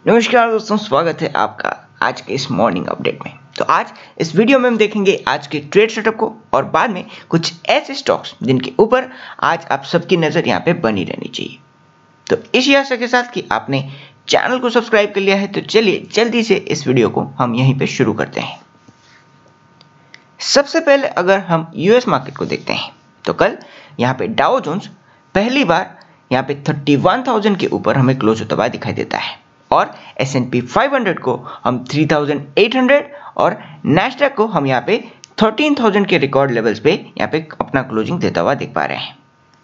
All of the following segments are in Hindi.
नमस्कार दोस्तों, स्वागत है आपका आज के इस मॉर्निंग अपडेट में। तो आज इस वीडियो में हम देखेंगे आज के ट्रेड सेटअप को और बाद में कुछ ऐसे स्टॉक्स जिनके ऊपर आज आप सबकी नज़र यहाँ पे बनी रहनी चाहिए। तो इसी आशा के साथ कि आपने चैनल को सब्सक्राइब कर लिया है, तो चलिए जल्दी से इस वीडियो को हम यहीं पे शुरू करते हैं। सबसे पहले अगर हम यूएस मार्केट को देखते हैं तो कल यहाँ पे डाउ जोन्स पहली बार यहाँ पे 31,000 के ऊपर हमें क्लोज होता हुआ दिखाई देता है और S&P 500 को हम 3,800 और नैस्डैक को हम यहाँ पे 13,000 के रिकॉर्ड लेवल्स पे यहाँ पे अपना क्लोजिंग देता हुआ देख पा रहे हैं।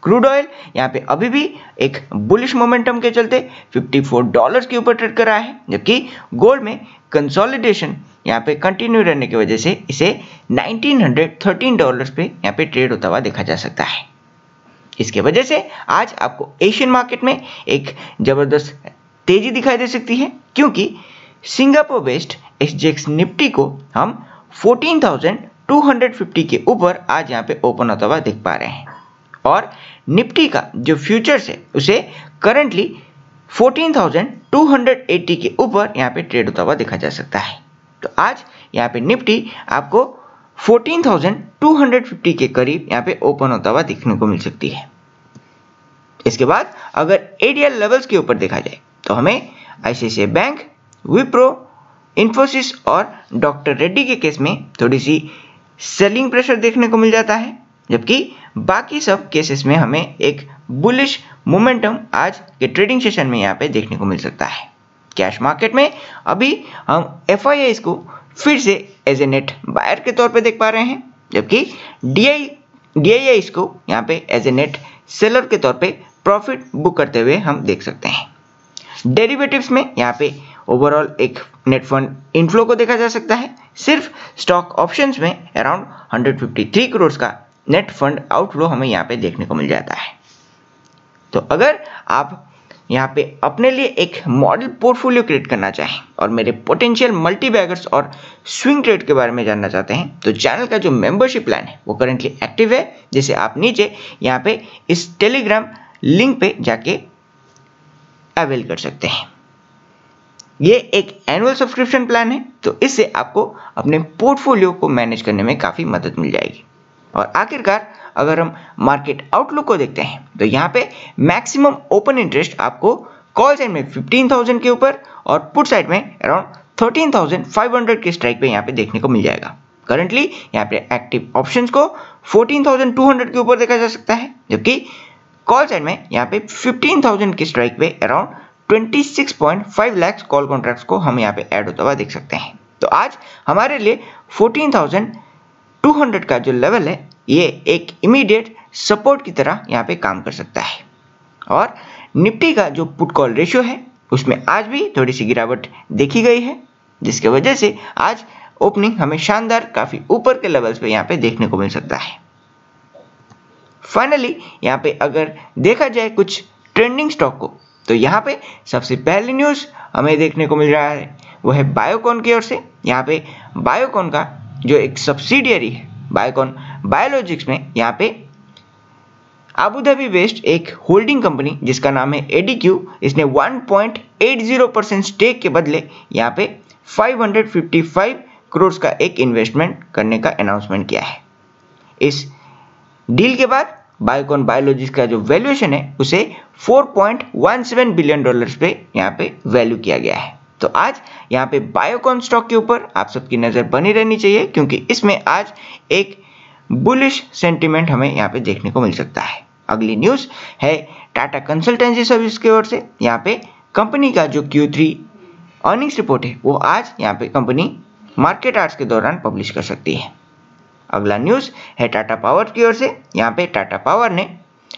क्रूड ऑयल यहाँ पे अभी भी एक बुलिश मोमेंटम के चलते $54 के ऊपर ट्रेड कर रहा है, जबकि गोल्ड में कंसोलिडेशन यहाँ पे कंटिन्यू रहने की वजह से इसे $1,913 पे यहाँ पे ट्रेड होता हुआ देखा जा सकता है। इसके वजह से आज आपको एशियन मार्केट में एक जबरदस्त तेजी दिखाई दे सकती है, क्योंकि सिंगापुर बेस्ड SGX निफ्टी को हम 14,250 के ऊपर आज यहाँ पे ओपन होता हुआ देख पा रहे हैं और निफ्टी का जो फ्यूचर्स है उसे करंटली 14,280 के ऊपर यहाँ पे ट्रेड होता हुआ देखा जा सकता है। तो आज यहाँ पे निफ्टी आपको 14,250 के करीब यहाँ पे ओपन होता हुआ देखने को मिल सकती है। इसके बाद अगर ADR लेवल्स के ऊपर देखा जाए तो हमें ICICI बैंक, विप्रो, इन्फोसिस और डॉक्टर रेड्डी के केस में थोड़ी सी सेलिंग प्रेशर देखने को मिल जाता है, जबकि बाकी सब केसेस में हमें एक बुलिश मोमेंटम आज के ट्रेडिंग सेशन में यहाँ पे देखने को मिल सकता है। कैश मार्केट में अभी हम FIIs को फिर से एज ए नेट बायर के तौर पे देख पा रहे हैं, जबकि DIIs को यहाँ पे एज ए नेट सेलर के तौर पे प्रॉफिट बुक करते हुए हम देख सकते हैं। डेरिवेटिव्स में यहाँ पे ओवरऑल एक नेट फंड इनफ्लो को देखा जा सकता है। सिर्फ स्टॉक ऑप्शंस में अराउंड 153 करोड़ का नेट फंड आउटफ्लो हमें यहाँ पे देखने को मिल जाता है। तो अगर आप यहाँ पे अपने लिए एक मॉडल पोर्टफोलियो क्रिएट करना चाहें और मेरे पोटेंशियल मल्टी बैगर्स और स्विंग ट्रेड के बारे में जानना चाहते हैं, तो चैनल का जो मेंबरशिप प्लान है वो करंटली एक्टिव है, जिसे आप नीचे यहाँ पे इस टेलीग्राम लिंक पे जाके अवेल कर सकते हैं। ये एक एनुअल सब्सक्रिप्शन प्लान है, तो इससे आपको अपने पोर्टफोलियो को मैनेज करने में काफ़ी मदद मिल जाएगी। और आखिरकार अगर हम मार्केट आउटलुक को देखते हैं तो यहाँ पे मैक्सिमम ओपन इंटरेस्ट आपको कॉल साइड में 15,000 के ऊपर और पुट साइड में अराउंड 13,500 के स्ट्राइक पे यहाँ पे देखने को मिल जाएगा। करंटली यहाँ पे एक्टिव ऑप्शंस को 14,200 के ऊपर देखा जा सकता है, जबकि कॉल साइड में यहाँ पे 15,000 के स्ट्राइक पे अराउंड 26.5 लाख कॉल कॉन्ट्रैक्ट्स को हम यहाँ पे ऐड होता हुआ देख सकते हैं। तो आज हमारे लिए 14,200 का जो लेवल है ये एक इमीडिएट सपोर्ट की तरह यहाँ पे काम कर सकता है। और निफ्टी का जो पुट कॉल रेशियो है उसमें आज भी थोड़ी सी गिरावट देखी गई है, जिसकी वजह से आज ओपनिंग हमें शानदार काफ़ी ऊपर के लेवल्स पे यहाँ पे देखने को मिल सकता है। फाइनली यहाँ पे अगर देखा जाए कुछ ट्रेंडिंग स्टॉक को, तो यहाँ पे सबसे पहली न्यूज़ हमें देखने को मिल रहा है वो है बायोकॉन की ओर से। यहाँ पे बायोकॉन का जो एक सब्सिडियरी है बायोकॉन बायोलॉजिक्स में यहाँ पे अबू धाबी बेस्ड एक होल्डिंग कंपनी जिसका नाम है ADQ, इसने 1.80% स्टेक के बदले यहाँ पे 555 करोड़ का एक इन्वेस्टमेंट करने का अनाउंसमेंट किया है। इस डील के बाद बायोकॉन बायोलॉजिक्स का जो वैल्यूएशन है उसे $4.17 बिलियन पे यहाँ पे वैल्यू किया गया है। तो आज यहाँ पे बायोकॉन स्टॉक के ऊपर आप सबकी नज़र बनी रहनी चाहिए, क्योंकि इसमें आज एक बुलिश सेंटीमेंट हमें यहाँ पे देखने को मिल सकता है। अगली न्यूज़ है टाटा कंसल्टेंसी सर्विस की ओर से। यहाँ पे कंपनी का जो Q3 अर्निंग्स रिपोर्ट है वो आज यहाँ पे कंपनी मार्केट आवर्स के दौरान पब्लिश कर सकती है। अगला न्यूज़ है टाटा पावर की ओर से। यहाँ पे टाटा पावर ने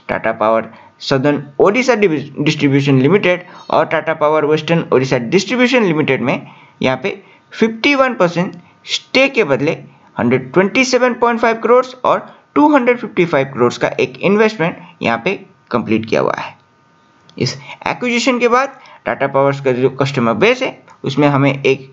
Tata Power Southern Odisha Distribution Limited और Tata Power Western Odisha Distribution Limited में यहाँ पे 51% स्टेक के बदले 127.5 करोड़ और 255 करोड़ का एक इन्वेस्टमेंट यहाँ पे कंप्लीट किया हुआ है। इस एक्विजिशन के बाद टाटा पावर्स का जो कस्टमर बेस है उसमें हमें एक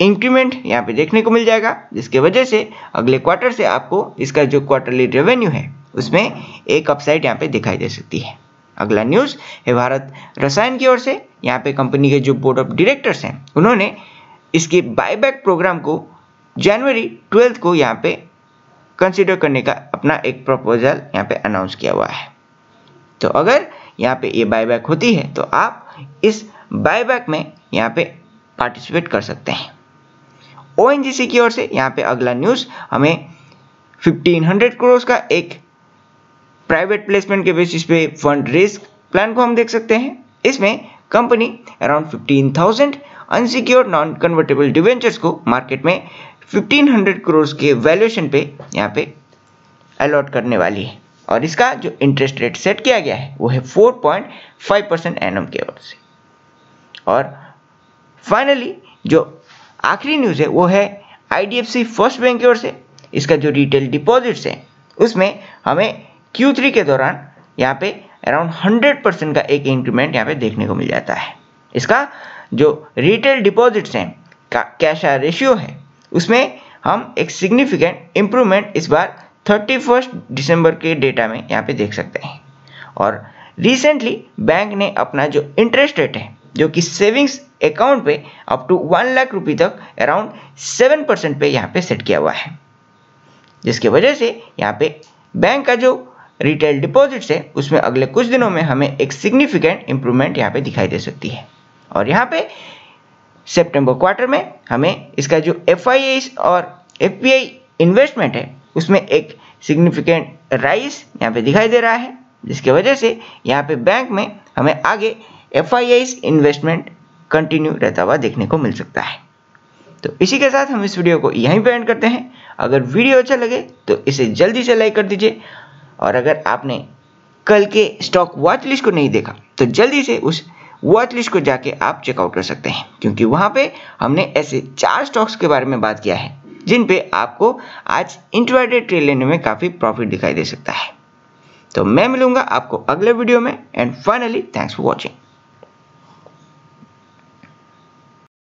इंक्रीमेंट यहाँ पे देखने को मिल जाएगा, जिसके वजह से अगले क्वार्टर से आपको इसका जो क्वार्टरली रेवेन्यू है उसमें एक अपसाइड यहाँ पे दिखाई दे सकती है। अगला न्यूज़ है भारत रसायन की ओर से। यहाँ पे कंपनी के जो बोर्ड ऑफ डायरेक्टर्स हैं उन्होंने इसके बायबैक प्रोग्राम को जनवरी 12 को यहाँ पे कंसिडर करने का अपना एक प्रपोजल यहाँ पे अनाउंस किया हुआ है। तो अगर यहाँ पे ये बायबैक होती है तो आप इस बायबैक में यहाँ पे पार्टिसिपेट कर सकते हैं। ओएनजीसी की ओर से यहाँ पे अगला न्यूज़ हमें 1500 करोड़ का एक प्राइवेट प्लेसमेंट के बेसिस पे फंड रेज प्लान को हम देख सकते हैं। इसमें company around 15,000 unsecured non convertible debentures को मार्केट में 1500 करोड़ के वैल्यूएशन पे यहाँ पे अलॉट करने वाली है और इसका जो इंटरेस्ट रेट सेट किया गया है वो है 4.5% एनम की ओर से। और फाइनली जो आखिरी न्यूज़ है वो है आईडीएफसी फर्स्ट बैंक की ओर से। इसका जो रिटेल डिपॉजिट्स है उसमें हमें Q3 के दौरान यहाँ पे अराउंड 100% का एक इंक्रीमेंट यहाँ पे देखने को मिल जाता है। इसका जो रिटेल डिपॉजिट्स हैं का कैश रेशियो है उसमें हम एक सिग्निफिकेंट इम्प्रूवमेंट इस बार 31 दिसंबर के डेटा में यहाँ पे देख सकते हैं। और रिसेंटली बैंक ने अपना जो इंटरेस्ट रेट है जो कि सेविंग्स अकाउंट पे अप टू 1 लाख रुपये तक अराउंड 7% पे यहाँ पे सेट किया हुआ है, जिसकी वजह से यहाँ पे बैंक का जो रिटेल डिपॉजिट्स है उसमें अगले कुछ दिनों में हमें एक सिग्निफिकेंट इम्प्रूवमेंट यहाँ पे दिखाई दे सकती है। और यहाँ पे सितंबर क्वार्टर में हमें इसका जो FIIs और FPI इन्वेस्टमेंट है उसमें एक सिग्निफिकेंट राइज यहाँ पे दिखाई दे रहा है, जिसकी वजह से यहाँ पे बैंक में हमें आगे FIIs इन्वेस्टमेंट कंटिन्यू रहता हुआ देखने को मिल सकता है। तो इसी के साथ हम इस वीडियो को यहीं पे एंड करते हैं। अगर वीडियो अच्छा लगे तो इसे जल्दी से लाइक कर दीजिए और अगर आपने कल के स्टॉक वॉच लिस्ट को नहीं देखा तो जल्दी से उस वॉच लिस्ट को जाके आप चेकआउट कर सकते हैं, क्योंकि वहाँ पे हमने ऐसे 4 स्टॉक्स के बारे में बात किया है जिन पे आपको आज इंट्राडे ट्रेड लेने में काफ़ी प्रॉफिट दिखाई दे सकता है। तो मैं मिलूंगा आपको अगले वीडियो में and finally thanks for watching.